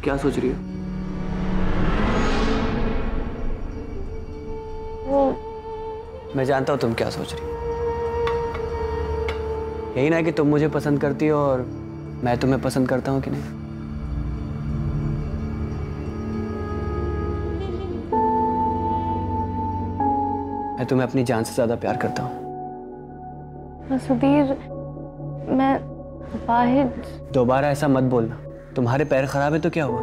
क्या सोच रही हो? वो मैं जानता हूँ तुम क्या सोच रही हो। यही ना कि तुम मुझे पसंद करती हो और मैं तुम्हें पसंद करता हूँ कि नहीं। मैं तुम्हें अपनी जान से ज्यादा प्यार करता हूँ। सुधीर, मैं वाहिद। दोबारा ऐसा मत बोलना। तुम्हारे पैर खराब है तो क्या हुआ,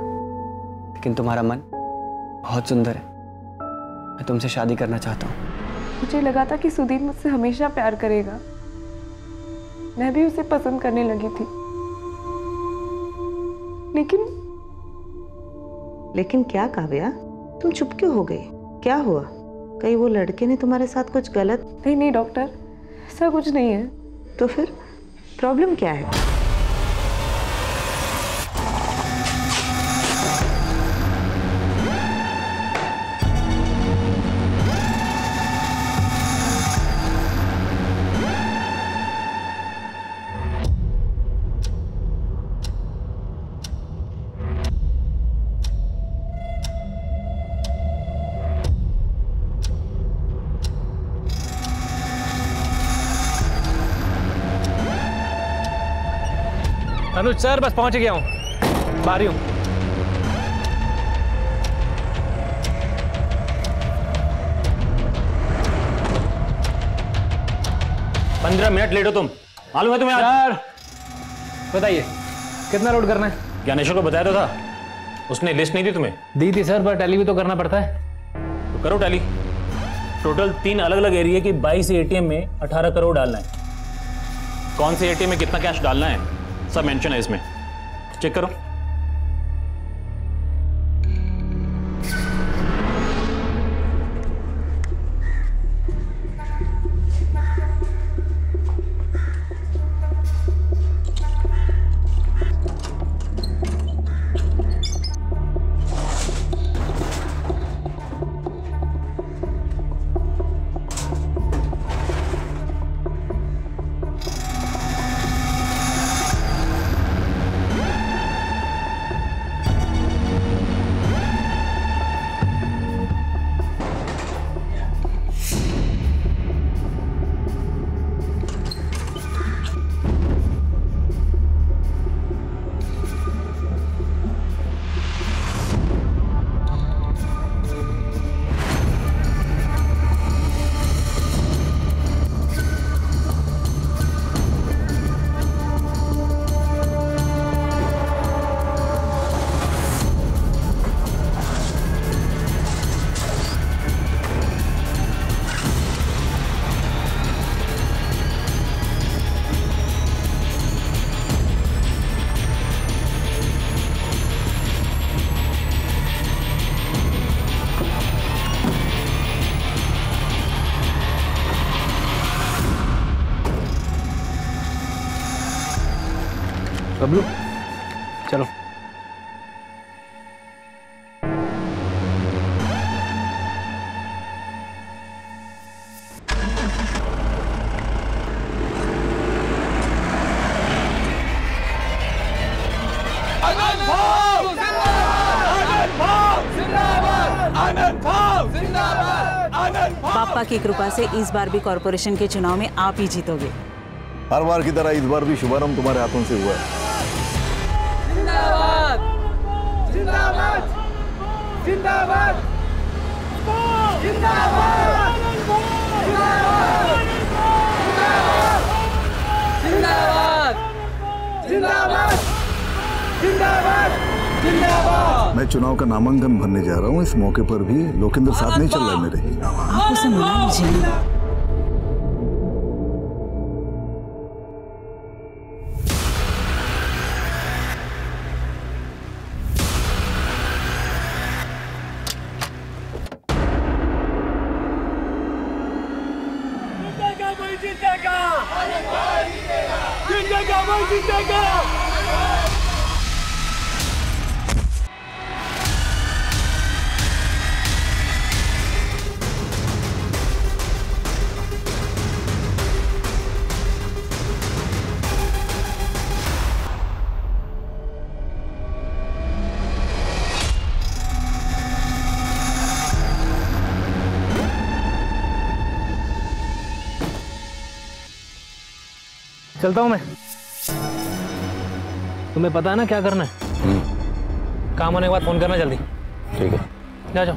लेकिन तुम्हारा मन बहुत सुंदर है। मैं तुमसे शादी करना चाहता हूँ। मुझे लगा था कि सुधीर मुझसे हमेशा प्यार करेगा। मैं भी उसे पसंद करने लगी थी, लेकिन क्या काव्या, तुम चुप क्यों हो गई? क्या हुआ? कहीं वो लड़के ने तुम्हारे साथ कुछ गलत? नहीं डॉक्टर, ऐसा कुछ नहीं है। तो फिर प्रॉब्लम क्या है? अनुज सर, बस पहुंच गया हूँ, बाहर ही हूँ। पंद्रह मिनट लेट हो तुम, मालूम है तुम्हें? सर बताइए कितना लोड करना है? ज्ञानेश्वर को बताया तो था, उसने लिस्ट नहीं दी तुम्हें? दी थी सर, पर टैली भी तो करना पड़ता है। तो करो टैली। टोटल 3 अलग अलग एरिया की 22 एटीएम में 18 करोड़ डालना है। कौन से एटीएम में कितना कैश डालना है सब मेंशन है इसमें, चेक करो। बबलू चलो। पापा की कृपा से इस बार भी कॉर्पोरेशन के चुनाव में आप ही जीतोगे। हर बार की तरह इस बार भी शुभारंभ तुम्हारे हाथों से हुआ है। जिंदाबाद जिंदाबाद जिंदाबाद जिंदाबाद जिंदाबाद जिंदाबाद जिंदाबाद जिंदाबाद। मैं चुनाव का नामांकन भरने जा रहा हूँ। इस मौके पर भी लोकेंद्र साथ नहीं चल रहा है मेरे। आप उसे मना लीजिए। चलता हूँ मैं। तुम्हें पता है ना क्या करना है? काम होने के बाद फोन करना जल्दी। ठीक है, जा जाओ।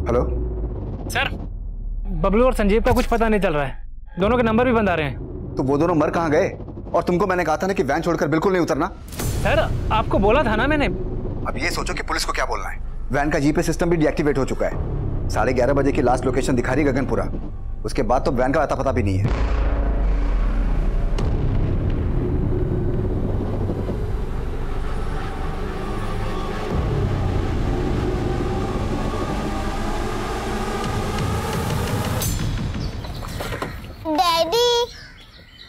हेलो सर, बबलू और संजीव का कुछ पता नहीं चल रहा है। दोनों के नंबर भी बंद आ रहे हैं। तो वो दोनों मर कहाँ गए? और तुमको मैंने कहा था ना कि वैन छोड़कर बिल्कुल नहीं उतरना। सर, आपको बोला था ना मैंने। अब ये सोचो कि पुलिस को क्या बोलना है। वैन का जीपीएस सिस्टम भी डीएक्टिवेट हो चुका है। 11:30 बजे की लास्ट लोकेशन दिखा रही गगनपुरा। उसके बाद तो वैन का अता पता भी नहीं है। डैडी,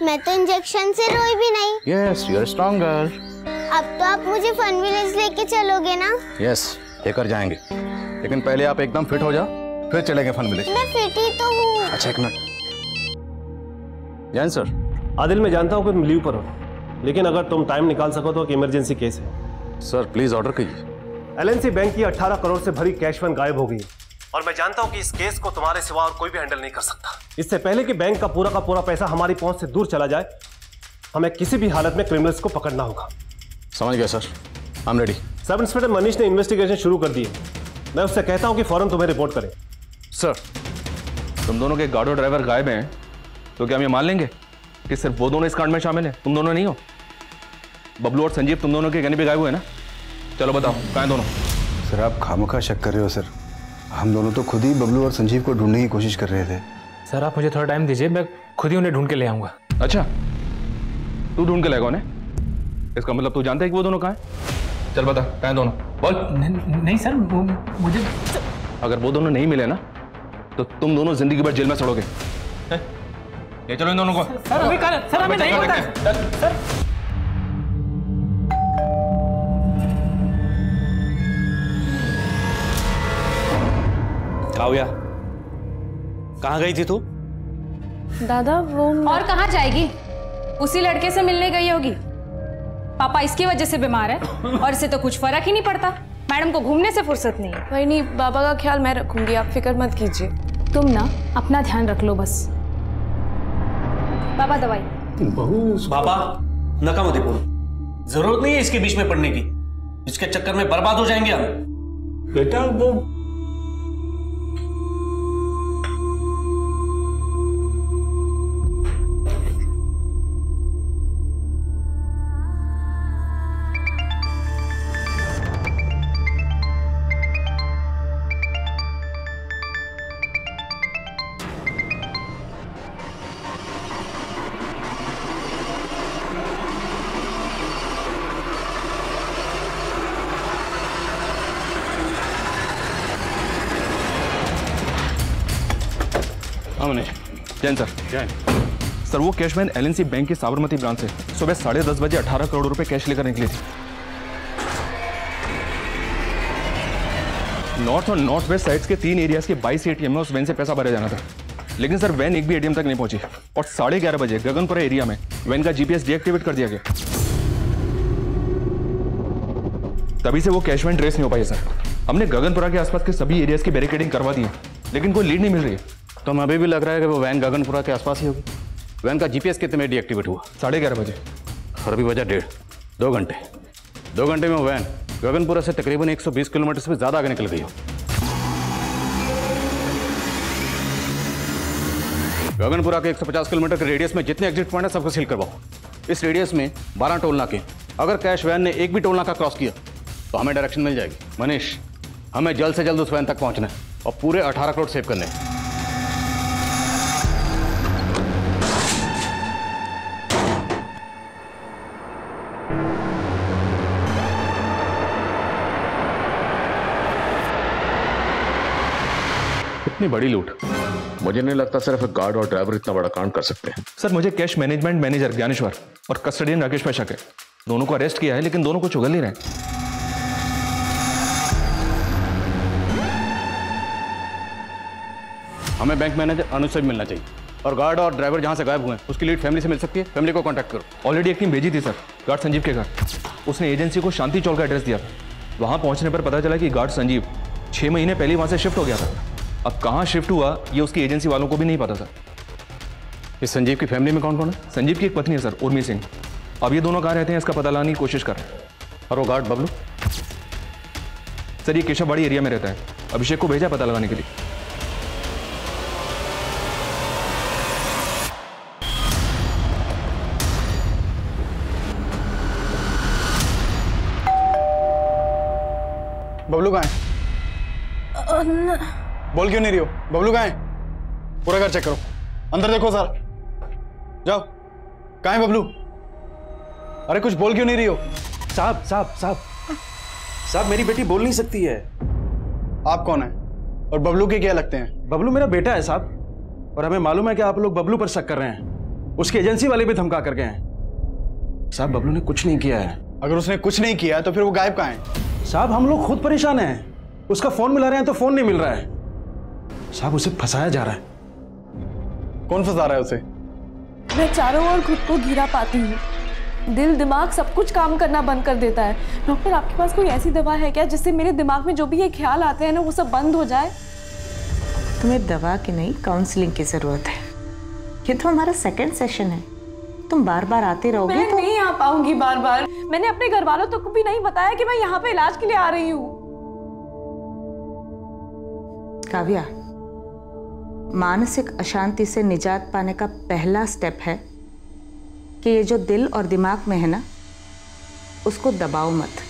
मैं तो इंजेक्शन से रोई भी नहीं। Yes, you are strong girl. अब तो आप मुझे फन विलेज लेके चलोगे ना? यस, लेकर जाएंगे, लेकिन पहले आप एकदम फिट हो जाओ, फिर चलेंगे फन विलेज। मैं फिट ही तो हूँ। अच्छा, एक मिनट। जैन सर। आदिल, मैं जानता हूँ कि तुम लीव पर हो, लेकिन अगर तुम टाइम निकाल सको तो एक इमरजेंसी केस है। सर प्लीज ऑर्डर कीजिए। एलएनसी बैंक की 18 करोड़ से भरी कैश फंड गायब हो गई है और मैं जानता हूँ कि इस केस को तुम्हारे सिवा और कोई भी हैंडल नहीं कर सकता। इससे पहले कि बैंक का पूरा पैसा हमारी पहुंच से दूर चला जाए, हमें किसी भी हालत में क्रिमिनल्स को पकड़ना होगा। समझ गया sir, I am ready. Sub inspector Manish ने इन्वेस्टिगेशन शुरू कर दी है। मैं उससे कहता हूँ कि फौरन तुम्हें रिपोर्ट करें। सर, तुम दोनों के गार्ड और ड्राइवर गायब हैं, तो क्या हम ये मान लेंगे कि सिर्फ वो दोनों इस कांड में शामिल हैं? तुम दोनों नहीं हो? बबलू और संजीव तुम दोनों के कहने पे गायब हुए ना? चलो बताओ, कहाँ हैं दोनों? सर, आप खामोखा शक कर रहे हो सर। हम दोनों तो खुद ही बबलू और संजीव को ढूंढने की कोशिश कर रहे थे। सर, आप मुझे थोड़ा टाइम दीजिए, मैं खुद ही उन्हें ढूंढ के ले आऊंगा। अच्छा, तू ढूंढ के लाएगा उन्हें? इसका मतलब तू जानता है कि वो दोनों कहाँ हैं? चल बता, कहाँ हैं दोनों? बोल। नहीं सर, मुझे अगर वो दोनों नहीं मिले ना, तो तुम दोनों जिंदगी भर जेल में सड़ोगे। ये चलो इन दोनों को। सर, अभी सर हमें नहीं पता है। सर, काव्या, कहाँ गई थी तू? दादा, वो और कहाँ जाएगी? उसी लड़के से मिलने गई होगी। पापा इसकी वजह से बीमार है और इसे तो कुछ फर्क ही नहीं पड़ता। मैडम को घूमने से फुर्सत नहीं है। वही नहीं, बाबा का ख्याल मैं रखूंगी, आप फिक्र मत कीजिए। तुम ना अपना ध्यान रख लो बस। बाबा दवाई। बाबा, नकामोदीपुर, जरूरत नहीं है इसके बीच में पड़ने की। इसके चक्कर में बर्बाद हो जाएंगे हम। बेटा, वो जैन सर। जैन सर, वो कैशमैन एलएनसी बैंक की साबरमती ब्रांच से सुबह 10:30 बजे 18 करोड़ रुपए कैश लेकर निकली थी। नॉर्थ और नॉर्थ वेस्ट साइड्स के 3 एरियाज के 22 एटीएम में उस वैन से पैसा भरा जाना था, लेकिन सर वैन एक भी एटीएम तक नहीं पहुंची और 11:30 बजे गगनपुरा एरिया में वैन का जीपीएस डीएक्टिवेट कर दिया गया। तभी से वो कैशमैन ट्रेस नहीं हो पाई सर। हमने गगनपुरा के आसपास के सभी एरियाज की बैरिकेडिंग करवा दी है, लेकिन कोई लीड नहीं मिल रही है। तो हमें अभी भी लग रहा है कि वो वैन गगनपुरा के आसपास ही होगी। वैन का जीपीएस कितने में डीएक्टिवेट हुआ? 11:30 बजे। और अभी बजा 1.5, 2 घंटे। 2 घंटे में वो वैन गगनपुरा से तकरीबन 120 किलोमीटर से भी ज्यादा आगे निकल गई हो। गगनपुरा के 150 किलोमीटर के रेडियस में जितने एग्जिट पॉइंट है सबको सील करवाओ। इस रेडियस में 12 टोल नाके। अगर कैश वैन ने एक भी टोल नाका क्रॉस किया तो हमें डायरेक्शन मिल जाएगी। मनीष, हमें जल्द से जल्द उस वैन तक पहुंचना है और पूरे 18 करोड़ सेव करने हैं। इतनी बड़ी लूट, मुझे नहीं लगता सिर्फ एक गार्ड और ड्राइवर इतना बड़ा कांड कर सकते हैं। सर, मुझे कैश मैनेजमेंट मैनेजर ज्ञानेश्वर और कस्टडियन राकेश पे शक है। दोनों को अरेस्ट किया है, लेकिन दोनों को चुगल नहीं रहे। हमें बैंक मैनेजर अनुज से मिलना चाहिए और गार्ड और ड्राइवर जहां से गायब हुए हैं उसकी लीड फैमिली से मिल सकती है। फैमिली को कांटेक्ट करो। ऑलरेडी एक टीम भेजी थी सर, गार्ड संजीव के घर। उसने एजेंसी को शांति चौक का एड्रेस दिया था। वहां पहुंचने पर पता चला कि गार्ड संजीव 6 महीने पहले वहां से शिफ्ट हो गया था। अब कहां शिफ्ट हुआ ये उसकी एजेंसी वालों को भी नहीं पता था। इस संजीव की फैमिली में कौन कौन है? संजीव की एक पत्नी है सर, उर्मी सिंह। अब ये दोनों कहाँ रहते हैं इसका पता लगाने की कोशिश कर रहे हैं। और वो गार्ड बबलू? सर ये केशववाड़ी एरिया में रहता है। अभिषेक को भेजा पता लगाने के लिए। बबलू कहाँ है? बोल क्यों नहीं रही हो? बबलू कहाँ है? पूरा घर चेक करो, अंदर देखो सर, जाओ। कहाँ है बबलू? अरे कुछ बोल क्यों नहीं रही हो? साहब साहब साहब साहब, मेरी बेटी बोल नहीं सकती है। आप कौन है और बबलू के क्या लगते हैं? बबलू मेरा बेटा है साहब, और हमें मालूम है कि आप लोग बबलू पर शक कर रहे हैं। उसकी एजेंसी वाले भी धमका कर गए हैं। साहब बबलू ने कुछ नहीं किया है। अगर उसने कुछ नहीं किया तो फिर वो गायब कहाँ है? साहब हम लोग खुद परेशान हैं। उसका फोन मिला रहे हैं तो फोन नहीं मिल रहा है। साहब उसे फंसाया जा रहा है। कौन फंसा रहा है उसे? मैं चारों ओर खुद को घिरा पाती हूँ, दिल दिमाग सब कुछ काम करना बंद कर देता है। डॉक्टर आपके पास कोई ऐसी दवा है क्या जिससे मेरे दिमाग में जो भी ये ख्याल आते हैं ना वो सब बंद हो जाए? तुम्हें दवा की नहीं काउंसलिंग की जरूरत है। ये तो हमारा सेकंड सेशन है, तुम बार बार आते रहोगे मैं तो नहीं आ पाऊंगी बार बार। मैंने अपने घर वालों तक को भी नहीं बताया कि मैं यहाँ पे इलाज के लिए आ रही हूँ। काव्या, मानसिक अशांति से निजात पाने का पहला स्टेप है कि ये जो दिल और दिमाग में है ना, उसको दबाओ मत।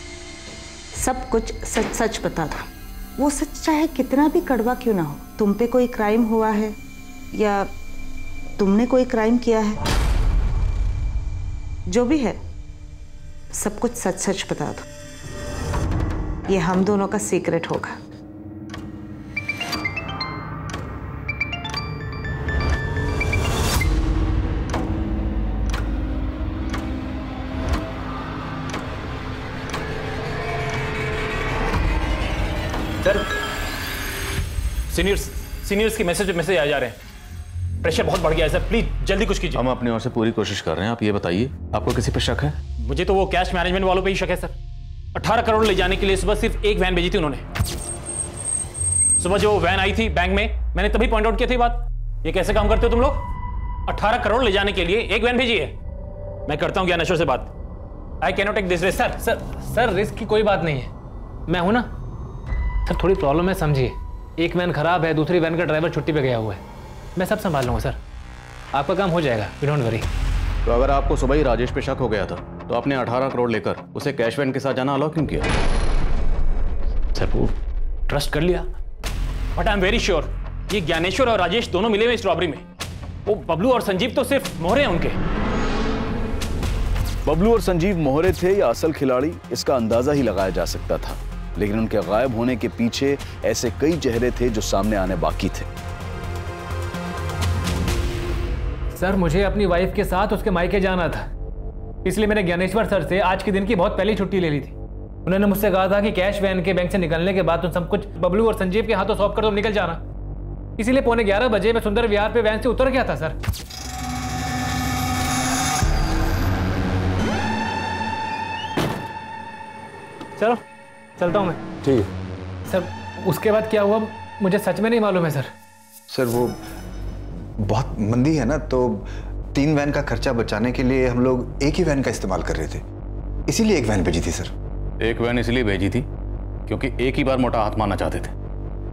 सब कुछ सच सच बता दो। वो सच चाहे कितना भी कड़वा क्यों ना हो। तुम पे कोई क्राइम हुआ है या तुमने कोई क्राइम किया है, जो भी है सब कुछ सच सच बता दो। ये हम दोनों का सीक्रेट होगा। सर, सीनियर्स के मैसेज आ जा रहे हैं। प्रेशर बहुत बढ़ गया है सर, प्लीज जल्दी कुछ कीजिए। हम अपनी ओर से पूरी कोशिश कर रहे हैं। आप ये बताइए, आपको किसी पे शक है? मुझे तो वो कैश मैनेजमेंट वालों पे ही शक है सर। 18 करोड़ ले जाने के लिए सुबह सिर्फ एक वैन भेजी थी उन्होंने। सुबह जो वैन आई थी बैंक में, मैंने तभी पॉइंट आउट किया थी बात। ये कैसे काम करते हो तुम लोग? 18 करोड़ ले जाने के लिए एक वैन भेजी है। मैं करता हूँ ज्ञानेश्वर से बात। I can not take this risk. Sir risk की कोई बात नहीं है, मैं हूं ना सर। थोड़ी प्रॉब्लम है समझिए, एक वैन खराब है, दूसरी वैन का ड्राइवर छुट्टी पे गया हुआ है। मैं सब संभाल लूंगा सर, आपका काम हो जाएगा, यू डोंट वरी। तो अगर आपको सुबह ही राजेश पे शक हो गया था तो आपने 18 करोड़ लेकर उसे कैश वैन के साथ जाना अलाउ क्यों किया? सर वो ट्रस्ट कर लिया, but I am very sure ये ज्ञानेश्वर और राजेश दोनों मिले हुए इस रॉबरी में। वो बबलू और संजीव तो सिर्फ मोहरे हैं उनके। बबलू और संजीव मोहरे थे या असल खिलाड़ी, इसका अंदाजा ही लगाया जा सकता था, लेकिन उनके गायब होने के पीछे ऐसे कई चेहरे थे जो सामने आने बाकी थे। सर मुझे अपनी वाइफ के साथ उसके मायके जाना था, इसलिए मैंने ज्ञानेश्वर सर से आज के दिन की बहुत पहले छुट्टी ले ली थी। उन्होंने मुझसे कहा था कि कैश वैन के बैंक से निकलने के बाद तुम सब कुछ बबलू और संजीव के हाथों सौंप कर तुम निकल जाना। इसीलिए 11:15 बजे मैं सुंदर विहार पे वैन से उतर गया था सर। चलो चलता हूँ मैं। ठीक है सर। उसके बाद क्या हुआ मुझे सच में नहीं मालूम है सर। सर वो बहुत मंदी है ना, तो 3 वैन का खर्चा बचाने के लिए हम लोग एक ही वैन का इस्तेमाल कर रहे थे, इसीलिए एक वैन भेजी थी सर। एक वैन इसलिए भेजी थी क्योंकि एक ही बार मोटा हाथ मारना चाहते थे,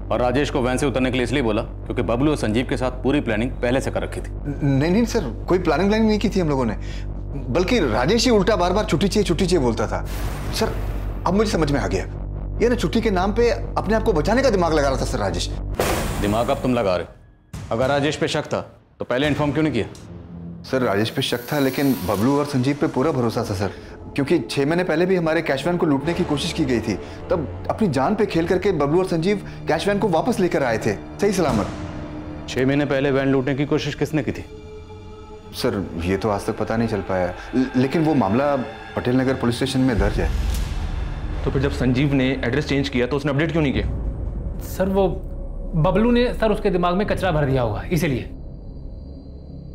और राजेश को वैन से उतरने के लिए इसलिए बोला क्योंकि बबलू और संजीव के साथ पूरी प्लानिंग पहले से कर रखी थी। नहीं सर, कोई प्लानिंग नहीं की थी हम लोगों ने, बल्कि राजेश ही उल्टा बार बार छुट्टी चाहिए बोलता था। सर अब मुझे समझ में आ गया, ये ना छुट्टी के नाम पे अपने आप को बचाने का दिमाग लगा रहा था सर राजेश। दिमाग अब तुम लगा रहे, अगर राजेश पे शक था तो पहले इन्फॉर्म क्यों नहीं किया? सर राजेश पे शक था, लेकिन बबलू और संजीव पे पूरा भरोसा था सर, क्योंकि 6 महीने पहले भी हमारे कैश वैन को लूटने की कोशिश की गई थी। तब अपनी जान पे खेल करके बबलू और संजीव कैश वैन को वापस लेकर आए थे सही सलामत। 6 महीने पहले वैन लूटने की कोशिश किसने की थी? सर ये तो आज तक पता नहीं चल पाया, लेकिन वो मामला पटेल नगर पुलिस स्टेशन में दर्ज है। तो फिर जब संजीव ने एड्रेस चेंज किया तो उसने अपडेट क्यों नहीं किया? सर वो बबलू ने सर उसके दिमाग में कचरा भर दिया होगा, इसीलिए।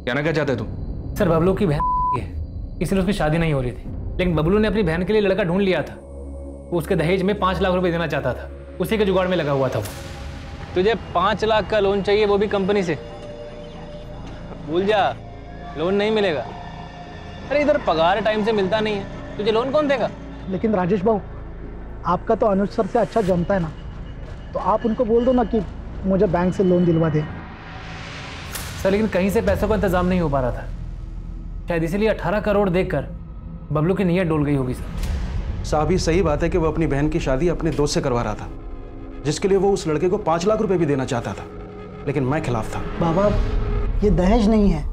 कहना क्या चाहते तुम? सर बबलू की बहन है, इसलिए उसकी शादी नहीं हो रही थी, लेकिन बबलू ने अपनी बहन के लिए लड़का ढूंढ लिया था। वो उसके दहेज में 5 लाख रुपए देना चाहता था, उसी के जुगाड़ में लगा हुआ था वो। तुझे 5 लाख का लोन चाहिए, वो भी कंपनी से? भूल जा, लोन नहीं मिलेगा। अरे इधर पगार टाइम से मिलता नहीं है, तुझे लोन कौन देगा? लेकिन राजेश भाऊ, आपका तो अनुज सर से अच्छा जमता है ना, तो आप उनको बोल दो ना कि मुझे बैंक से लोन दिलवा दे। सर लेकिन कहीं से पैसों का इंतजाम नहीं हो पा रहा था, शायद इसीलिए 18 करोड़ देखकर बबलू की नीयत डोल गई होगी। सर साहब ये सही बात है कि वो अपनी बहन की शादी अपने दोस्त से करवा रहा था, जिसके लिए वो उस लड़के को 5 लाख रुपए भी देना चाहता था, लेकिन मैं खिलाफ था। बाबा ये दहेज नहीं है,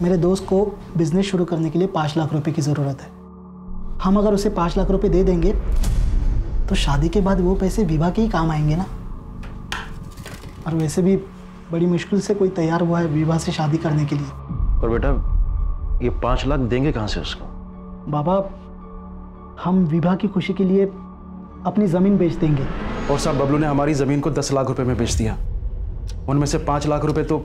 मेरे दोस्त को बिजनेस शुरू करने के लिए 5 लाख रुपए की ज़रूरत है। हम अगर उसे 5 लाख रुपए दे देंगे तो शादी के बाद वो पैसे विवाह के ही काम आएंगे ना। और वैसे भी बड़ी मुश्किल से कोई तैयार हुआ है विवाह से शादी करने के लिए। और बेटा ये 5 लाख देंगे कहाँ से उसको? बाबा हम विवाह की खुशी के लिए अपनी ज़मीन बेच देंगे। और साहब बबलू ने हमारी ज़मीन को 10 लाख रुपए में बेच दिया, उनमें से 5 लाख रुपए तो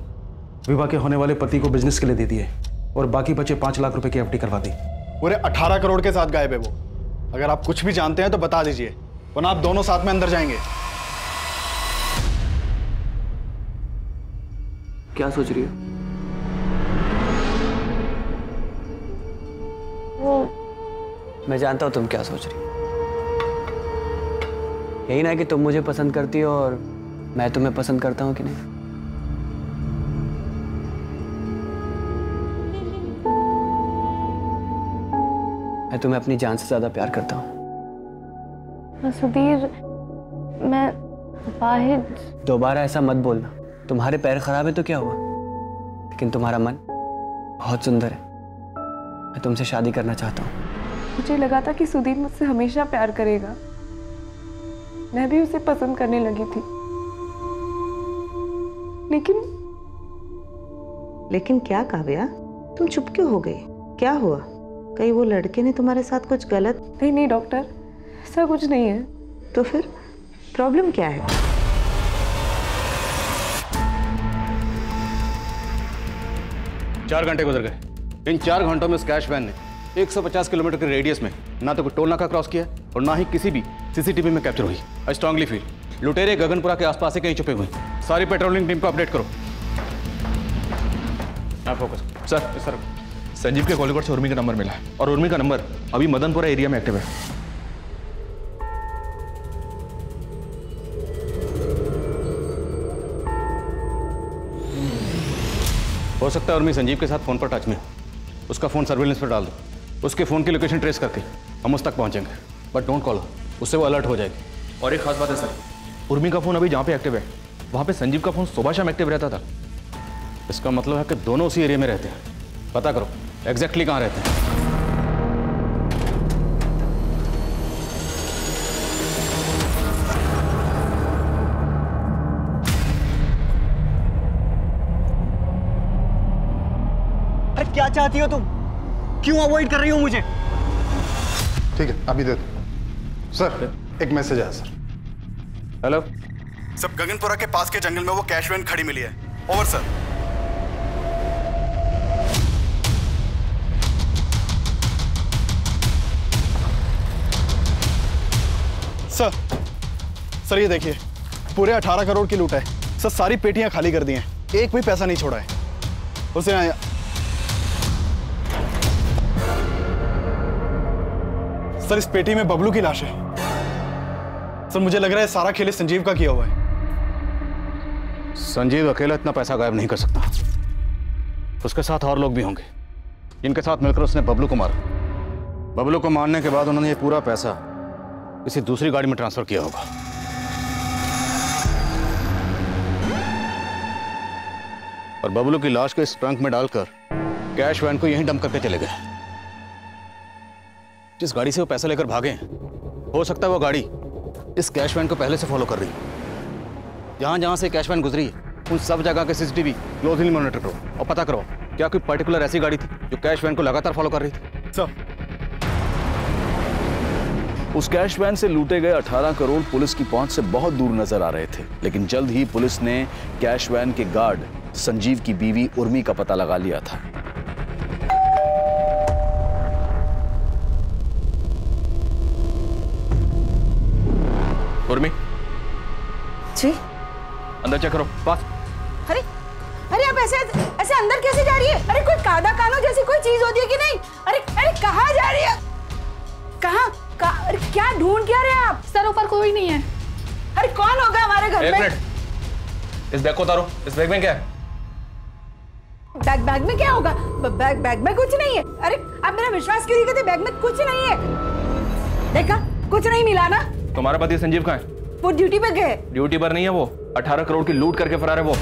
विवाह के होने वाले पति को बिजनेस के लिए दे दिए और बाकी बचे 5 लाख रुपए की एफडी करवा दी। पूरे 18 करोड़ के साथ गायब है वो। अगर आप कुछ भी जानते हैं तो बता दीजिए, वरना आप दोनों साथ में अंदर जाएंगे। क्या सोच रही हो? मैं जानता हूं तुम क्या सोच रही हो। यही ना कि तुम मुझे पसंद करती हो और मैं तुम्हें पसंद करता हूं कि नहीं? मैं तुम्हें अपनी जान से ज्यादा प्यार करता हूं। सुधीर, मैं वाहिद। दोबारा ऐसा मत बोलना। तुम्हारे पैर खराब है तो क्या हुआ, लेकिन तुम्हारा मन बहुत सुंदर है। मैं तुमसे शादी करना चाहता हूँ। मुझे लगा था कि सुधीर मुझसे हमेशा प्यार करेगा। मैं भी उसे पसंद करने लगी थी, लेकिन क्या काव्या, तुम चुप क्यों हो गई? क्या हुआ? कहीं वो लड़के ने तुम्हारे साथ कुछ गलत? नहीं डॉक्टर, ऐसा कुछ नहीं है। तो फिर प्रॉब्लम क्या है? 4 घंटे गुजर गए। इन 4 घंटों में उस कैश वैन ने 150 किलोमीटर के रेडियस में ना तो कोई टोल नाका क्रॉस किया और ना ही किसी भी सीसीटीवी में कैप्चर हुई। आई स्ट्रांगली फील लुटेरे गगनपुरा के आसपास से कहीं छुपे हुए। सारी पेट्रोलिंग टीम को अपडेट करो। फोकस सर संजीव के कॉलिंग से उर्मी का नंबर मिला है और उर्मी का नंबर अभी मदनपुरा एरिया में एक्टिव है। हो सकता है उर्मी संजीव के साथ फोन पर टच में हो। उसका फोन सर्विलेंस पर डाल दो। उसके फोन की लोकेशन ट्रेस करके हम उस तक पहुंचेंगे, बट डोंट कॉल, उससे वो अलर्ट हो जाएगी। और एक खास बात है सर, उर्मी का फोन अभी जहाँ पे एक्टिव है वहाँ पे संजीव का फोन सुबह शाम एक्टिव रहता था। इसका मतलब है कि दोनों उसी एरिया में रहते हैं। पता करो एग्जैक्टली कहाँ रहते हैं। अरे क्या चाहती हो तुम? क्यों अवॉइड कर रही हो मुझे? ठीक है अभी दे दो। सर एक मैसेज आया सर। हेलो सब गगनपुरा के पास के जंगल में वो कैश वैन खड़ी मिली है। Over sir. सर ये देखिए पूरे 18 करोड़ की लूट है सर। सारी पेटियां खाली कर दी हैं, एक भी पैसा नहीं छोड़ा है। उसे सर इस पेटी में बबलू की लाश है। सर मुझे लग रहा है सारा खेल संजीव का किया हुआ है। संजीव अकेला इतना पैसा गायब नहीं कर सकता। उसके साथ और लोग भी होंगे जिनके साथ मिलकर उसने बबलू को मारा। बबलू को मारने के बाद उन्होंने ये पूरा पैसा किसी दूसरी गाड़ी में ट्रांसफर किया होगा। और बबलू की लाश को इस ट्रंक में डालकर कैश वैन को यहीं डंप करके चले गए। जिस गाड़ी से वो पैसा लेकर भागे हैं, हो सकता है वो गाड़ी इस कैश वैन को पहले से फॉलो कर रही है। जहां जहां से कैश वैन गुजरी है उन सब जगह के सीसीटीवी क्लोजली मॉनिटर करो और पता करो क्या कोई पर्टिकुलर ऐसी गाड़ी थी जो कैश वैन को लगातार फॉलो कर रही थी। सर उस कैश वैन से लूटे गए 18 करोड़ पुलिस की पहुंच से बहुत दूर नजर आ रहे थे, लेकिन जल्द ही पुलिस ने कैश वैन के गार्ड संजीव की बीवी उर्मी का पता लगा लिया था। अंदर चेक करो। पास। अरे अरे आप ऐसे ऐसे अंदर कैसे जा रही है? अरे कोई कादा कानो जैसी कोई चीज होती है कि नहीं? अरे अरे कहाँ जा रही है? कहाँ? अरे क्या ढूंढ क्या रहे हैं आप? सर ऊपर कोई नहीं है। अरे कौन होगा हमारे घर में? इस बैग को उतारो। इस बैग में क्या है? बैग में क्या होगा? बैग में कुछ नहीं है। अरे आप मेरा विश्वास क्यों नहीं करते? बैग में कुछ नहीं है। देखा कुछ नहीं मिला ना? तुम्हारा पति संजीव कहाँ है? वो ड्यूटी पे गए। ड्यूटी पर नहीं है, वो 18 करोड़ की लूट करके फरार है वो।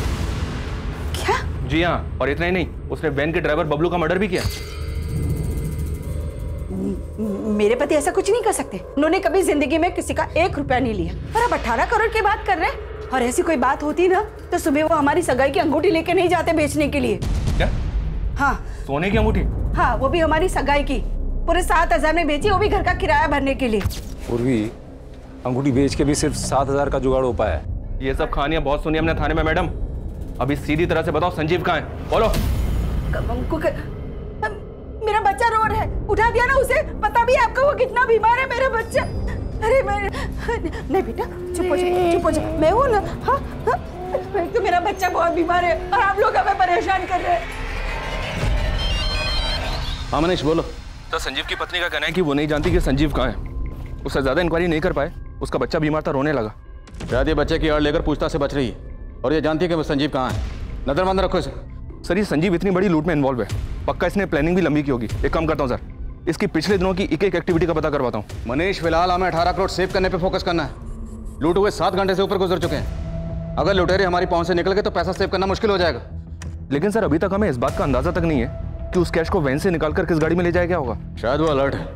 क्या? जी हाँ, और इतना ही नहीं, उसने वैन के ड्राइवर बबलू का मर्डर भी किया। मेरे पति ऐसा कुछ नहीं कर सकते। उन्होंने कभी जिंदगी में किसी का 1 रुपया नहीं लिया। और अब 18 करोड़ की बात कर रहे हैं। और ऐसी कोई बात होती ना तो सुबह वो हमारी सगाई की अंगूठी लेके नहीं जाते बेचने के लिए। क्या? हाँ, सोने की अंगूठी? हाँ, वो भी हमारी सगाई की। पूरे 7,000 में बेची, वो भी घर का किराया भरने के लिए। पूर्वी, अंगूठी बेच के भी सिर्फ 7,000 का जुगाड़ हो पाया है। ये सब कहानियां बहुत सुनी हमने थाने में मैडम। अभी सीधी तरह से बताओ संजीव कहाँ है? बोलो। मेरा बच्चा रो रहा है, उठा दिया ना उसे। पता भी है आपको वो कितना बीमार है मेरा बच्चा। अरे नहीं बेटा, चुप हो जा। मैं हूँ ना। हाँ, तो मेरा बच्चा बहुत बीमार है और आप लोग हमें परेशान कर रहे हैं। हाँ मनीष बोलो। तो संजीव की पत्नी का कहना है कि वो नहीं जानती कि संजीव कहाँ है। उससे ज्यादा इंक्वायरी नहीं कर पाए, उसका बच्चा बीमार था, रोने लगा। शायद ये बच्चे की आड़ लेकर पूछताछ से बच रही है और ये जानती है कि वो संजीव कहाँ है। नजरबंद रखो इसे। सर ये संजीव इतनी बड़ी लूट में इन्वॉल्व है, पक्का इसने प्लानिंग भी लंबी की होगी। एक काम करता हूँ सर, इसकी पिछले दिनों की एक एक्टिविटी का पता करवाता हूँ। मनीष फिलहाल हमें 18 करोड़ सेव करने पे फोकस करना है। लूट हुए 7 घंटे से ऊपर गुजर चुके हैं। अगर लुटेरे हमारी पहुंच से निकल गए तो पैसा सेव करना मुश्किल हो जाएगा। लेकिन सर अभी तक हमें इस बात का अंदाजा तक नहीं है कि उस कैश को वैन से निकालकर किस गाड़ी में ले जाया गया होगा। शायद वो अलर्ट है,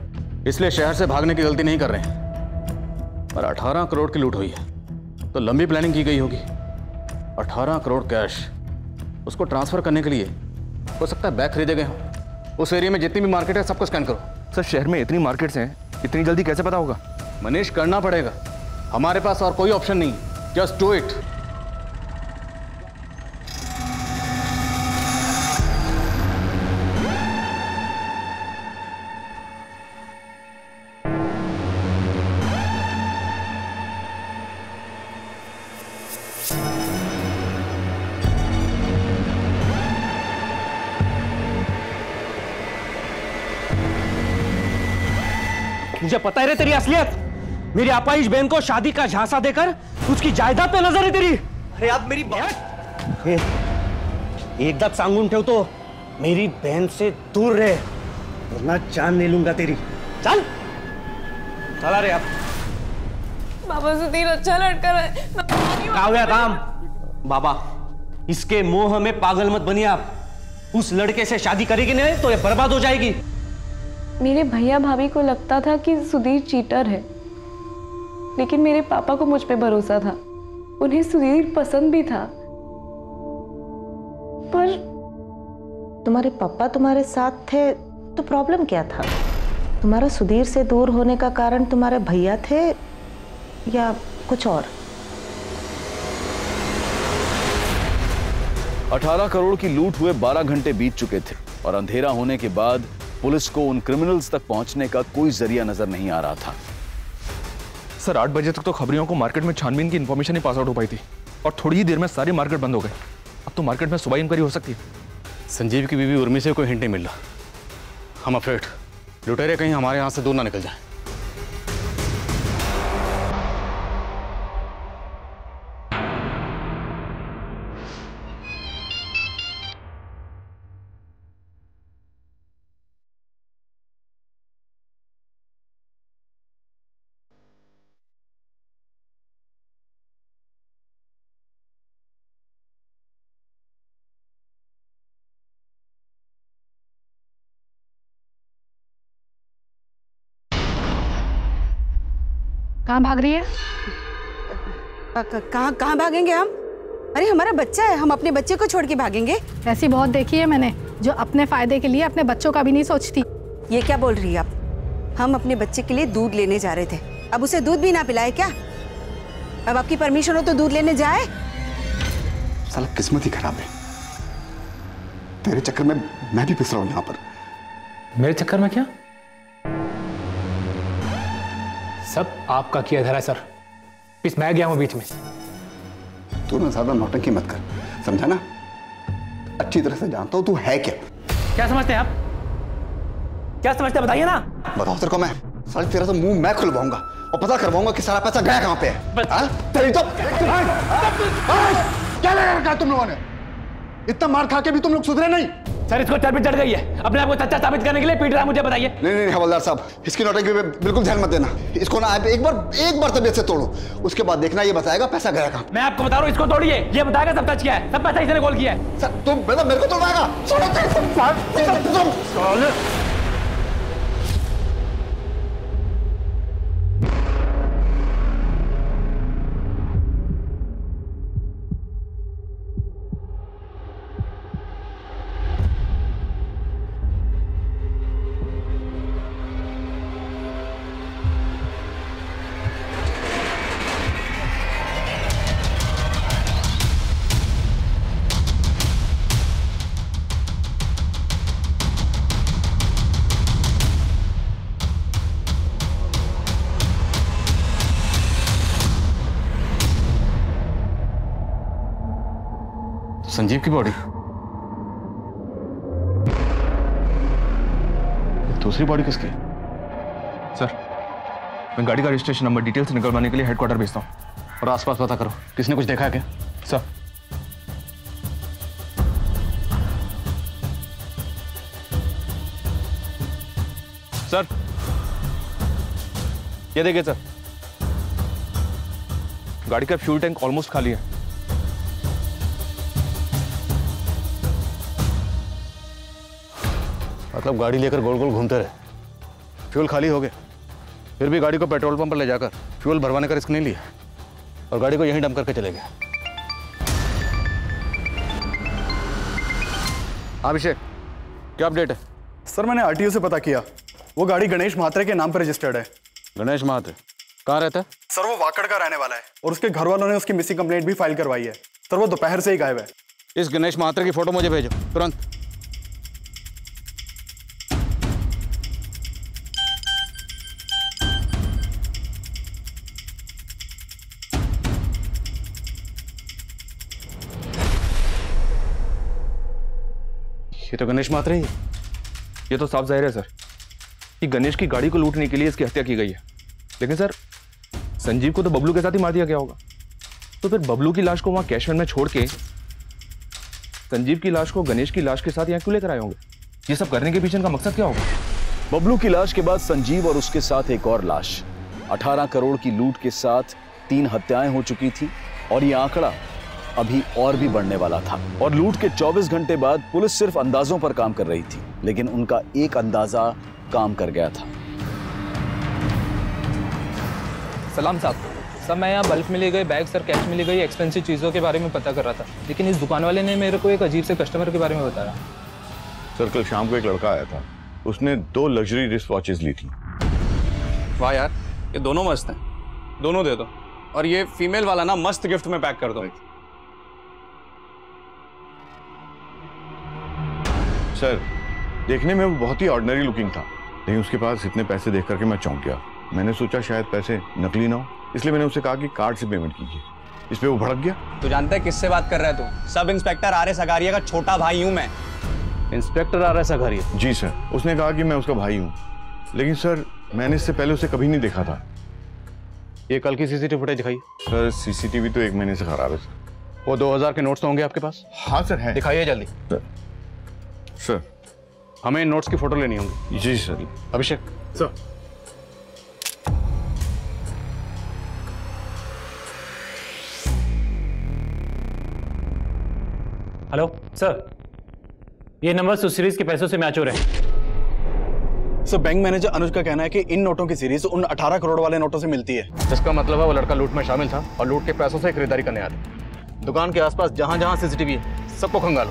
इसलिए शहर से भागने की गलती नहीं कर रहे हैं। और 18 करोड़ की लूट हुई है तो लंबी प्लानिंग की गई होगी। 18 करोड़ कैश, उसको ट्रांसफर करने के लिए हो सकता है बैग खरीदे गए हों। उस एरिया में जितनी भी मार्केट है सबको स्कैन करो। सर शहर में इतनी मार्केट्स हैं, इतनी जल्दी कैसे पता होगा? मनीष करना पड़ेगा, हमारे पास और कोई ऑप्शन नहीं। Just do it. मुझे पता है रे तेरी असलियत। मेरी अपाहिज बहन को शादी का झांसा देकर उसकी जायदाद पे नजर है तेरी। अरे आप मेरी बात एकदा सांगून ठेव तो मेरी बहन से दूर रहे वरना जान ले लूंगा तेरी। चल चला रे आप। बाबा सुधीर अच्छा लड़का है। काव्या काम बाबा, इसके मोह में पागल मत बनिए आप। उस लड़के से शादी करेगी नहीं तो ये बर्बाद हो जाएगी। मेरे भैया भाभी को लगता था कि सुधीर चीटर है, लेकिन मेरे पापा को मुझ पे भरोसा था। उन्हें सुधीर पसंद भी था। पर तुम्हारे पापा तुम्हारे साथ थे तो प्रॉब्लम क्या था? तुम्हारा सुधीर से दूर होने का कारण तुम्हारे भैया थे या कुछ और? 18 करोड़ की लूट हुए 12 घंटे बीत चुके थे और अंधेरा होने के बाद पुलिस को उन क्रिमिनल्स तक पहुंचने का कोई जरिया नजर नहीं आ रहा था। सर 8 बजे तक तो खबरियों को मार्केट में छानबीन की इन्फॉर्मेशन ही पास आउट हो पाई थी और थोड़ी ही देर में सारी मार्केट बंद हो गई। अब तो मार्केट में सुबह इंक्वायरी हो सकती है। संजीव की बीवी उर्मी से कोई हिंट नहीं मिल रहा। हम अफ्रेड लुटेरे कहीं हमारे यहाँ से दूर ना निकल जाए। कहाँ भाग रही है? कहाँ भागेंगे हम? अरे हमारा बच्चा है, हम अपने बच्चे को छोड़ के भागेंगे? ऐसी बहुत देखी है मैंने जो अपने फायदे के लिए अपने बच्चों का भी नहीं सोचती। ये क्या बोल रही है आप? हम अपने बच्चे के लिए दूध लेने जा रहे थे, अब उसे दूध भी ना पिलाए क्या? अब आपकी परमिशन हो तो दूध लेने जाए? साला किस्मत ही खराब है। तेरे चक्कर में मैं भी पिस रहा हूं यहाँ पर। मेरे चक्कर में क्या? सब आपका किया धरा सर। मैं गया हूं बीच में। तू ना ज्यादा नौटंकी मत कर, समझा ना? अच्छी तरह से जानता हूँ तू है क्या। क्या समझते हैं आप? क्या समझते हैं बताइए ना। बताओ तेरे को मैं साले तेरा तो मुंह मैं खुलवाऊंगा और पता करवाऊंगा कि सारा पैसा गया कहाँ पे है। तेरी तो क्या लगा तुम लोगों ने? इतना मार खा के भी तुम लोग सुधरे नहीं। सर इसको चर्बी चढ़ गई है, अपने आप को सच्चा साबित करने के लिए पीट रहा है मुझे, बताइए। नहीं हवलदार साहब, इसकी नौटंकी पे बिल्कुल ध्यान मत देना। इसको ना एक बार तबीयत से तोड़ो, उसके बाद देखना ये बताएगा पैसा गया कहाँ। मैं आपको बता रहा हूँ, इसको तोड़िए, ये बताएगा सब सच क्या है, सब पैसा इसने गोल किया है। सर तुम मेरे को तोड़वाएगा? संजीव की बॉडी, दूसरी बॉडी किसकी? सर मैं गाड़ी का रजिस्ट्रेशन नंबर डिटेल्स निकलवाने के लिए हेडक्वार्टर भेजता हूँ। और आसपास पता करो, किसने कुछ देखा है क्या? सर सर ये देखिए सर, गाड़ी का फ्यूल टैंक ऑलमोस्ट खाली है। मतलब गाड़ी लेकर गोल गोल घूमते रहे, फ्यूल खाली हो गए, फिर भी गाड़ी को पेट्रोल पंप पर ले जाकर फ्यूल भरवाने का रिस्क नहीं लिया और गाड़ी को यहीं डंप करके चले गए। अभिषेक क्या अपडेट है? सर मैंने आरटीओ से पता किया, वो गाड़ी गणेश महात्रे के नाम पर रजिस्टर्ड है। गणेश महात्रे कहाँ रहता है? सर वो वाकड़ का रहने वाला है और उसके घर वालों ने उसकी मिसिंग कंप्लेंट भी फाइल करवाई है। सर वो दोपहर से ही गायब है। इस गणेश महात्रे की फोटो मुझे भेजो तुरंत। ये तो गणेश महात्रे ही है। ये तो साफ जाहिर है सर कि गणेश की गाड़ी को लूटने के लिए इसकी हत्या की गई है, लेकिन सर संजीव को तो बबलू के साथ ही मार दिया गया होगा। तो फिर बबलू की लाश को वहां कैश वैन में छोड़ के संजीव की लाश को गणेश की लाश के साथ यहाँ क्यों लेकर आए होंगे? ये सब करने के पीछे इनका मकसद क्या होगा? बबलू की लाश के बाद संजीव और उसके साथ एक और लाश। 18 करोड़ की लूट के साथ 3 हत्याएं हो चुकी थी और ये आंकड़ा अभी और भी बढ़ने वाला था। और लूट के 24 घंटे बाद पुलिस सिर्फ अंदाजों पर काम कर रही थी, लेकिन उनका एक अंदाजा काम कर गया था। सलाम साहब, सर मैं यहाँ बल्क में ले गए बैग सर, कैश में ले गई एक्सपेंसिव चीज़ों के बारे में पता कर रहा था, लेकिन इस दुकान वाले ने मेरे को एक अजीब से कस्टमर के बारे में बताया। सर कल शाम को एक लड़का आया था, उसने 2 लग्जरी रिस्ट वॉचेस ली थी। वाह यार, ये दोनों मस्त हैं, दोनों दे दो। और ये फीमेल वाला ना मस्त गिफ्ट में पैक कर दो। सर देखने में वो बहुत ही ऑर्डिनरी लुकिंग था, लेकिन उसके पास इतने पैसे देख करके मैं चौंक गया। मैंने सोचा शायद पैसे नकली ना हो, इसलिए मैंने उसे कहा कि कार्ड से पेमेंट कीजिए। इस पे वो भड़क गया। तू जानता है किससे बात कर रहा है तू? Sub inspector R S. अगारिया का छोटा भाई हूं मैं। Inspector R S. अगारिया? जी सर, उसने कहा कि मैं उसका भाई हूँ, लेकिन सर मैंने इससे पहले उसे कभी नहीं देखा था। ये कल की सीसीटीवी फुटेज दिखाइए। सर सीसीटीवी तो 1 महीने से खराब है सर। वो 2000 के नोट्स तो होंगे आपके पास? हाँ सर है। दिखाइए जल्दी। सर हमें इन नोट्स की फोटो लेनी होगी। जी सर। अभिषेक सर। हेलो सर, ये नंबर सुसीरीज के पैसों से मैच हो रहे हैं। सर बैंक मैनेजर अनुज का कहना है कि इन नोटों की सीरीज उन 18 करोड़ वाले नोटों से मिलती है। जिसका मतलब है वो लड़का लूट में शामिल था और लूट के पैसों से खरीदारी करने आया था। दुकान के आसपास जहां जहां सीसीटीवी है सबको खंगालो,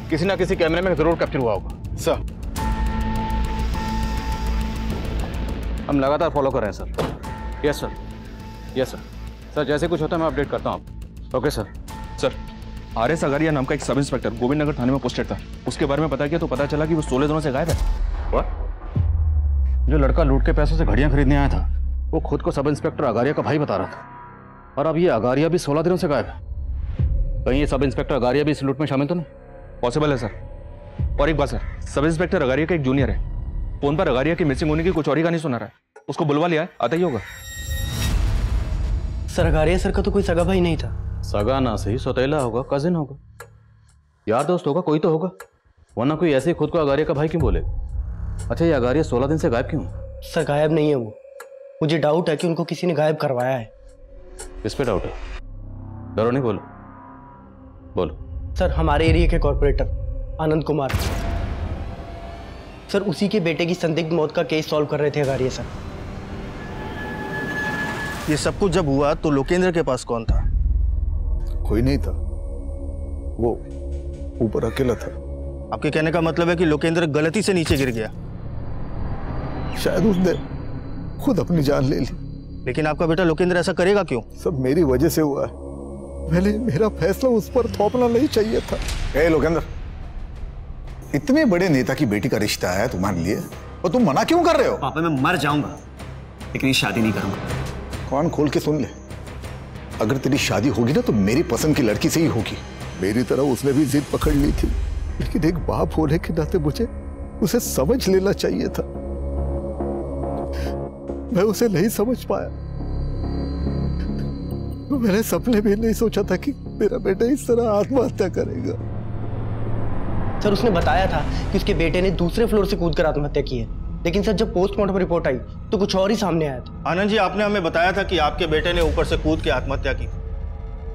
किसी ना किसी कैमरे में जरूर कैप्चर हुआ होगा। सर हम लगातार फॉलो कर रहे हैं sir. Yes sir, yes sir. Sir जैसे कुछ होता है मैं अपडेट करता हूँ आप। Okay sir. Sir RS. Agariya नाम का एक सब इंस्पेक्टर गोविंद नगर थाने में पोस्टेड था, उसके बारे में पता किया तो पता चला कि वो 16 दिनों से गायब है। जो लड़का लूट के पैसों से घड़ियां खरीदने आया था वो खुद को सब इंस्पेक्टर अगारिया का भाई बता रहा था, और अब ये अगारिया भी 16 दिनों से गायब है। कहीं ये सब इंस्पेक्टर अगारिया भी इस लूट में शामिल तो नहीं? पॉसिबल है सर। और एक बात सर, सब इंस्पेक्टर अगारिया का एक जूनियर है। फोन पर अगारिया की मिसिंग होने की कुछ और ही कहानी सुना रहा है। उसको बुलवा लिया है, आता ही होगा। सर अगारिया सर का तो कोई सगा भाई नहीं था। सगा ना सही, सौतेला होगा, कजिन होगा, यार दोस्त होगा, कोई तो होगा, वरना कोई ऐसे ही खुद को अगारिया का भाई क्यों बोले? अच्छा, ये अगारिया 16 दिन से गायब क्यों? सर गायब नहीं है वो, मुझे डाउट है कि उनको किसी ने गायब करवाया है। किस पे डाउट है? डरो नहीं, बोलो बोलो। सर हमारे एरिया के कॉर्पोरेटर आनंद कुमार, सर उसी के बेटे की संदिग्ध मौत का केस सॉल्व कर रहे थे अगारिया सर। ये सब कुछ जब हुआ तो लोकेंद्र के पास कौन था? कोई नहीं था, वो ऊपर अकेला था। आपके कहने का मतलब है कि लोकेंद्र गलती से नीचे गिर गया? शायद उसने खुद अपनी जान ले ली। लेकिन आपका बेटा लोकेंद्र ऐसा करेगा क्यों? सब मेरी वजह से हुआ है। मेरा फैसला उस पर थोपना नहीं चाहिए था। ए लोकेंद्र, इतने बड़े नेता की बेटी का रिश्ता है तुम्हारे लिए, और तुम मना क्यों कर रहे हो? पापा मैं मर जाऊंगा लेकिन ये शादी नहीं करूंगा। कान खोल के सुन ले, अगर तेरी शादी होगी ना तो मेरी पसंद की लड़की से ही होगी। मेरी तरह उसने भी जिद पकड़ ली थी, लेकिन एक बाप होने के नाते मुझे उसे समझ लेना चाहिए था। मैं उसे नहीं समझ पाया। मैंने सपने भी नहीं सोचा था कि मेरा बेटा इस तरह आत्महत्या करेगा। सर उसने बताया था कि उसके बेटे ने दूसरे फ्लोर से कूदकर आत्महत्या की है, लेकिन सर जब पोस्टमार्टम रिपोर्ट आई तो कुछ और ही सामने आया था। आनंद जी, आपने हमें बताया था कि आपके बेटे ने ऊपर से कूद के आत्महत्या की,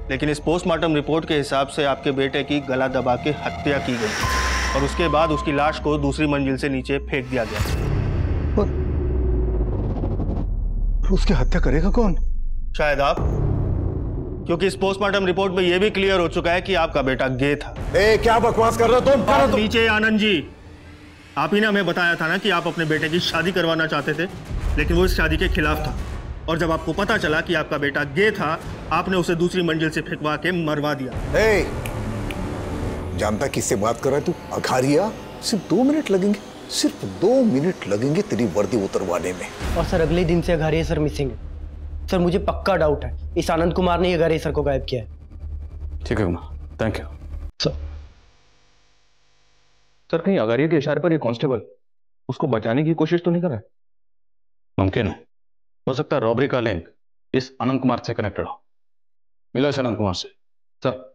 लेकिन इस पोस्टमार्टम रिपोर्ट के हिसाब से आपके बेटे की गला दबा के हत्या की गई और उसके बाद उसकी लाश को दूसरी मंजिल से नीचे फेंक दिया गया। उसकी हत्या करेगा कौन? शायद आप, क्योंकि इस पोस्टमार्टम रिपोर्ट में यह भी क्लियर हो चुका है कि आपका बेटा गे था। क्या बकवास कर रहे हो तुम? नीचे आनंद जी, आप ही ने हमें बताया था ना कि आप अपने बेटे की शादी करवाना चाहते थे, लेकिन वो इस शादी के खिलाफ था। और जब आपको पता चला कि आपका बेटा गे था, आपने उसे दूसरी मंजिल से फेंकवा के मरवा दिया। जानता किससे बात कर रहा है तू? अगारिया। सिर्फ 2 मिनट लगेंगे, सिर्फ 2 मिनट लगेंगे तेरी वर्दी उतरवाने में। और सर अगले दिन से अगारिया सर मिसिंग है। सर मुझे पक्का डाउट है इस आनंद कुमार ने अगारिया सर को गायब किया है। ठीक है कुमार, थैंक यू सर। कहीं अगारिया के इशारे पर ये कांस्टेबल उसको बचाने की कोशिश तो नहीं कर रहा है? मुमकिन है, हो सकता है रॉबरी का लिंक इस आनंद कुमार से कनेक्टेड हो। मिला इस आनंद कुमार से। Sir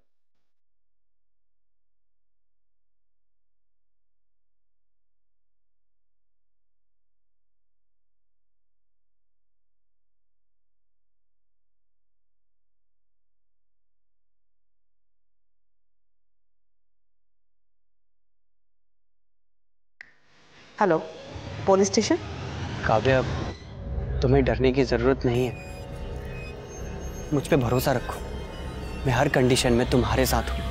hello, police station. Kavya, तुम्हें डरने की जरूरत नहीं है, मुझ पे भरोसा रखो, मैं हर कंडीशन में तुम्हारे साथ हूं।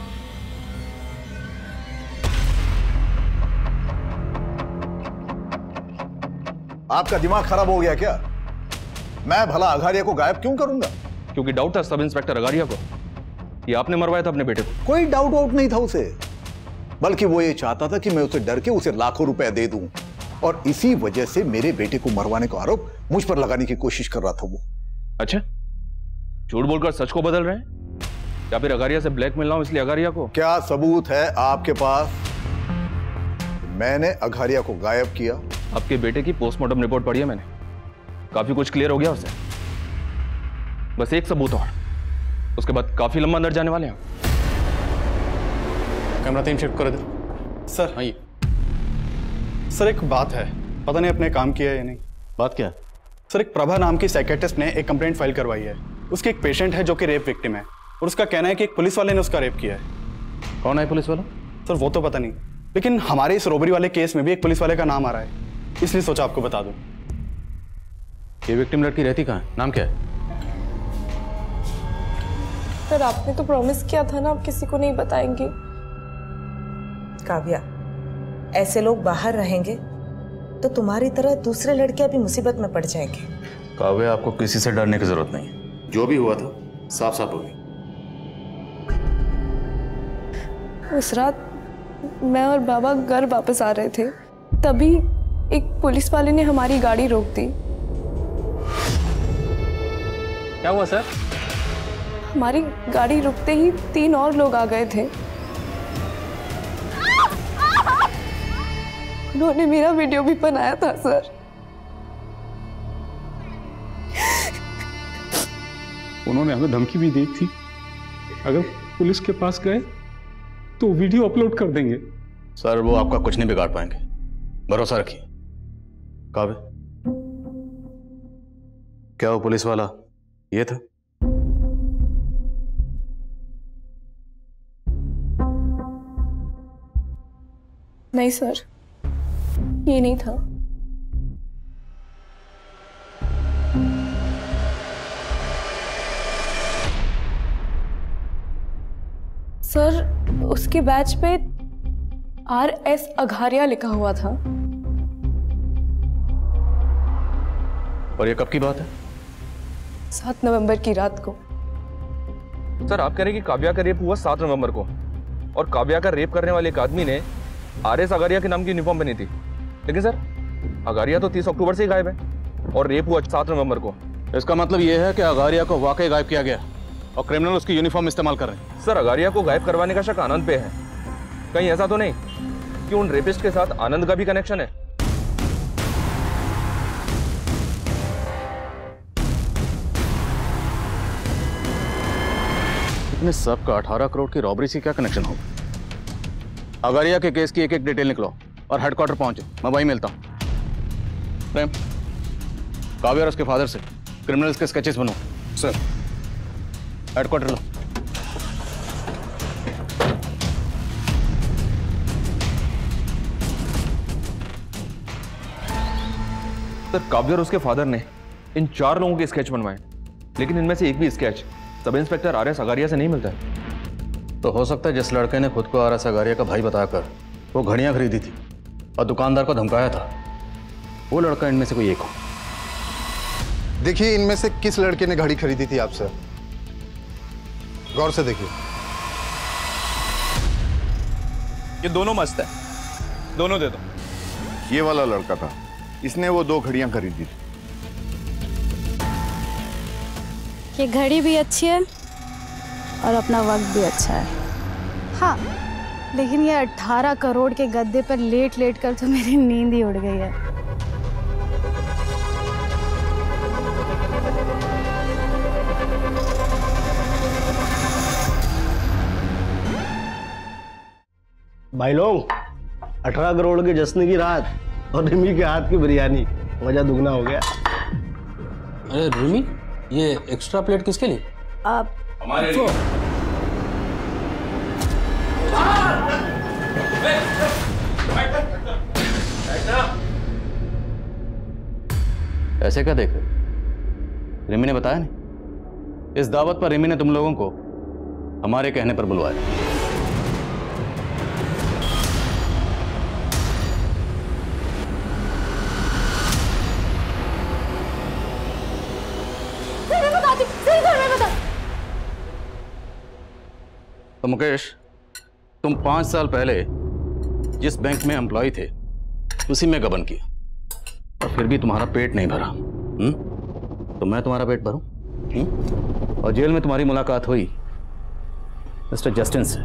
आपका दिमाग खराब हो गया क्या? मैं भला अगारिया को गायब क्यों करूंगा? क्योंकि डाउट था सब इंस्पेक्टर अगारिया को कि आपने मरवाया था अपने बेटे को। कोई डाउट वाउट नहीं था उसे, बल्कि वो ये चाहता था कि मैं उसे डर के उसे लाखों रुपए दे दूं, और इसी वजह से मेरे बेटे को मरवाने का आरोप मुझ पर लगाने की कोशिश कर रहा था वो। अच्छा, झूठ बोलकर सच को बदल रहे हैं, या फिर अगारिया से ब्लैकमेल ना हो इसलिए अगारिया को? क्या सबूत है आपके पास? मैंने अगारिया को गायब किया। आपके बेटे की पोस्टमार्टम रिपोर्ट पढ़ी है मैंने, काफी कुछ क्लियर हो गया उससे। बस एक सबूत और, उसके बाद काफी लंबा अंदर जाने वाले हैं। कैमरा 3 शिफ्ट कर दे सर। आइए सर एक बात है, पता नहीं अपने काम किया या नहीं। बात क्या है? सर एक प्रभा नाम की साइकेट्रिस्ट ने एक कंप्लेंट फाइल करवाई है। उसके एक पेशेंट है जो कि रेप विक्टिम है, और उसका कहना है कि एक पुलिस वाले ने उसका रेप किया है। कौन है पुलिस वाला? सर वो तो पता नहीं, लेकिन हमारे इस रोबरी वाले केस में भी एक पुलिस वाले का नाम आ रहा है, इसलिए सोचा आपको बता दूं। ये विक्टिम लड़की रहती कहाँ है? नाम क्या है? सर आपने तो प्रॉमिस किया था ना आप किसी को नहीं बताएंगे। काव्या, ऐसे लोग बाहर रहेंगे तो तुम्हारी तरह दूसरे लड़कियां भी मुसीबत में पड़ जाएंगे। काव्या, आपको किसी से डरने की जरूरत नहीं है, जो भी हुआ था साफ साफ हो गई। उस रात मैं और बाबा घर वापस आ रहे थे, तभी एक पुलिस वाले ने हमारी गाड़ी रोक दी। क्या हुआ सर? हमारी गाड़ी रुकते ही 3 और लोग आ गए थे। उन्होंने मेरा वीडियो भी बनाया था सर। उन्होंने हमें धमकी भी दी थी, अगर पुलिस के पास गए तो वीडियो अपलोड कर देंगे। सर वो आपका कुछ नहीं बिगाड़ पाएंगे, भरोसा रखिए। काव्य, क्या वो पुलिस वाला ये था? नहीं सर, ये नहीं था। सर उसके बैच पे RS अघारिया लिखा हुआ था। और ये कब की बात है? 7 नवंबर की रात को। सर आप कह रहे हैं कि काव्या का रेप हुआ 7 नवंबर को, और काव्या का रेप करने वाले एक आदमी ने RS अगारिया के नाम की यूनिफॉर्म पहनी थी। लेकिन सर अगारिया तो 30 अक्टूबर से ही गायब है और रेप हुआ 7 नवंबर को। इसका मतलब यह है कि अगारिया को वाकई गायब किया गया और क्रिमिनल उसकी यूनिफॉर्म इस्तेमाल कर रहे हैं। सर अगारिया को गायब करवाने का शक आनंद पे है। कहीं ऐसा तो नहीं कि उन रेपिस्ट के साथ आनंद का भी कनेक्शन है? इतने सब का 18 करोड़ की रॉबरी से क्या कनेक्शन होगा? अगारिया के केस की एक एक डिटेल निकलो और हेडक्वार्टर पहुंचे, मैं वहीं मिलता हूं। प्रेम, काव्या और उसके फादर से क्रिमिनल्स के स्केचेस बनो। सर हेडक्वार्टर लो। सर काव्या और उसके फादर ने इन 4 लोगों के स्केच बनवाए, लेकिन इनमें से एक भी sketch sub inspector RS Agariya से नहीं मिलता है। तो हो सकता है जिस लड़के ने खुद को RS अगारिया का भाई बताकर वो घड़ियां खरीदी थी और दुकानदार को धमकाया था, वो लड़का इनमें से कोई एक हो। देखिए इनमें से किस लड़के ने घड़ी खरीदी थी आपसे, गौर से देखिए। ये दोनों मस्त है, दोनों दे दो। ये वाला लड़का था, इसने वो 2 घड़ियां खरीदी थी। ये घड़ी भी अच्छी है और अपना वक्त भी अच्छा है। हाँ, लेकिन ये 18 करोड़ के गद्दे पर लेट लेट कर तो मेरी नींद ही उड़ गई है। भाई लोग, 18 करोड़ के जश्न की रात और रिमी के हाथ की बिरयानी, मजा दुगना हो गया। अरे रिमी, ये एक्स्ट्रा प्लेट किसके लिए? आप हमारे लिए। ऐसे क्या देख रहे? रिमी ने बताया नहीं? इस दावत पर रिमी ने तुम लोगों को हमारे कहने पर बुलवाया। तो मुकेश, तुम 5 साल पहले जिस बैंक में एम्प्लॉय थे उसी में गबन किया और फिर भी तुम्हारा पेट नहीं भरा। तो मैं तुम्हारा पेट भरूं? और जेल में तुम्हारी मुलाकात हुई मिस्टर जस्टिन से,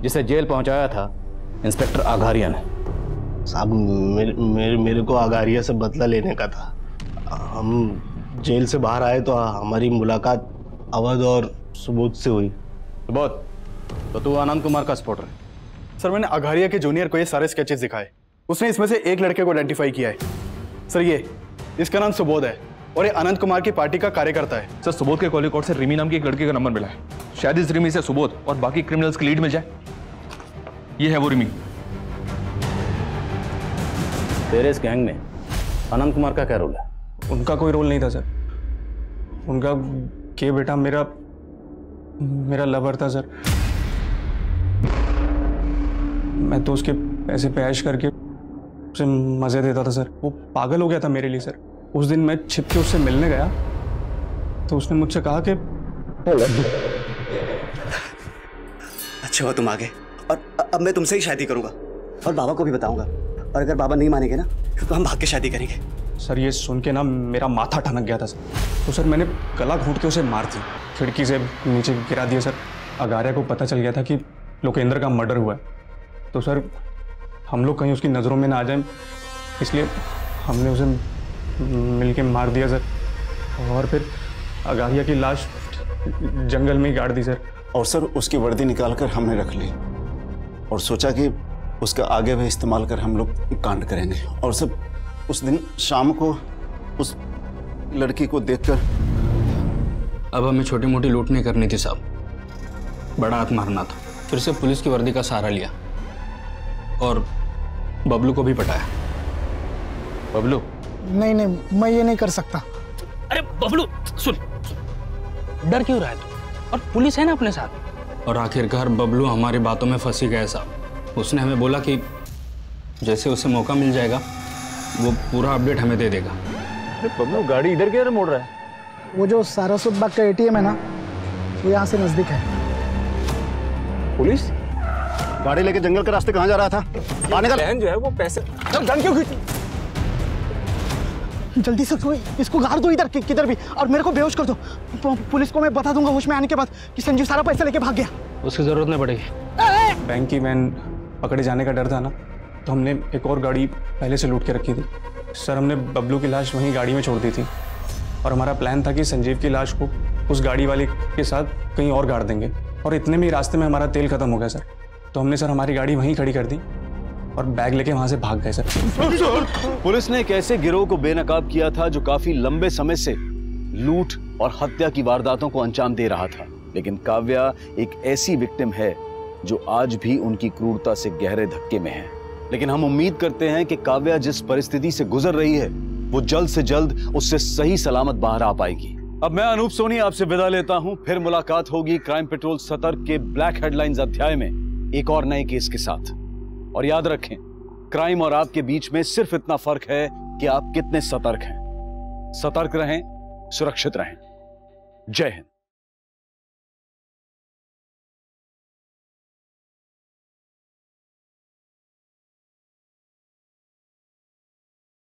जिसे जेल पहुंचाया था इंस्पेक्टर आघारिया ने। साहब मेरे को आघारिया से बदला लेने का था। हम जेल से बाहर आए तो हमारी मुलाकात अवध और सुबोध से हुई। सुबोध, तो तू आनंद कुमार का सपोर्टर है? सर मैंने अघारिया के जूनियर को ये सारे स्केचेस दिखाए, उसने इसमें से एक लड़के को आइडेंटिफाई किया है। सर इसका नाम सुबोध है और ये आनंद कुमार की पार्टी का कार्यकर्ता है। सर सुबोध के कॉल रिकॉर्ड से रिमी नाम की एक लड़के का नंबर मिला है। शायद इस रिमी से सुबोध और बाकी क्रिमिनल्स की लीड मिल जाए। ये है वो रिमी। तेरे इस गैंग में आनंद कुमार का क्या रोल है? उनका कोई रोल नहीं था सर। उनका के बेटा मेरा लवर था सर। मैं तो उसके पैसे पे ऐश करके उसे मजे देता था सर। वो पागल हो गया था मेरे लिए सर। उस दिन मैं छिप के उससे मिलने गया तो उसने मुझसे कहा कि अच्छा हुआ तुम आ गए, और अब मैं तुमसे ही शादी करूंगा और बाबा को भी बताऊंगा, और अगर बाबा नहीं मानेंगे ना तो हम भाग के शादी करेंगे। सर ये सुन के ना मेरा माथा ठनक गया था सर। तो सर मैंने गला घोंट के उसे मार दी, खिड़की से नीचे गिरा दिया सर। अगारिया को पता चल गया था कि लोकेंद्र का मर्डर हुआ है, तो सर हम लोग कहीं उसकी नज़रों में ना आ जाएं, इसलिए हमने उसे मिलके मार दिया सर। और फिर अगारिया की लाश जंगल में ही गाड़ दी सर। और सर उसकी वर्दी निकाल कर हमने रख ली और सोचा कि उसका आगे भी इस्तेमाल कर हम लोग कांड करेंगे। और सर उस दिन शाम को उस लड़की को देखकर अब हमें छोटी मोटी लूट नहीं करनी थी साहब, बड़ा हाथ मारना था। फिर से पुलिस की वर्दी का सहारा लिया और बबलू को भी पटाया। बबलू? नहीं नहीं, मैं ये नहीं कर सकता। अरे बबलू सुन, डर क्यों रहा है तू? और पुलिस है ना अपने साथ। और आखिरकार बबलू हमारी बातों में फंसी गया साहब। उसने हमें बोला कि जैसे उसे मौका मिल जाएगा वो पूरा अपडेट हमें दे देगा। अरे बबलू गाड़ी इधर किधर मोड़ रहा है? वो जो सारस्वत बाग का एटीएम है ना, वो यहाँ से नजदीक है। पुलिस गाड़ी लेके जंगल के रास्ते कहाँ जा रहा था? आने का बहन जो है वो पैसे गन क्यों खींची? जल्दी से इसको गाड़ दो इधर किधर भी, और मेरे को बेहोश कर दो। पुलिस को मैं बता दूंगा होश में आने के बाद कि संजीव सारा पैसा लेके भाग गया। उसकी जरूरत नहीं पड़ेगी। बैंक की वैन पकड़े जाने का डर था ना, तो हमने एक और गाड़ी पहले से लूट के रखी थी सर। हमने बबलू की लाश वहीं गाड़ी में छोड़ दी थी और हमारा प्लान था कि संजीव की लाश को उस गाड़ी वाले के साथ कहीं और गाड़ देंगे। और इतने में ही रास्ते में हमारा तेल खत्म हो गया सर, तो हमने सर हमारी गाड़ी वहीं खड़ी कर दी और बैग लेके वहां से भाग गए सर। पुलिस ने एक ऐसे गिरोह को बेनकाब किया था जो काफी लंबे समय से लूट और हत्या की वारदातों को अंजाम दे रहा था। लेकिन काव्या एक ऐसी विक्टिम है जो आज भी उनकी क्रूरता से गहरे धक्के में है। लेकिन हम उम्मीद करते हैं कि काव्या जिस परिस्थिति से गुजर रही है वो जल्द से जल्द उससे सही सलामत बाहर आ पाएगी। अब मैं अनूप सोनी आपसे विदा लेता हूं। फिर मुलाकात होगी क्राइम पेट्रोल सतर्क के ब्लैक हेडलाइंस अध्याय में एक और नए केस के साथ। और याद रखें, क्राइम और आपके बीच में सिर्फ इतना फर्क है कि आप कितने सतर्क हैं। सतर्क रहें, सुरक्षित रहें। जय हिंद।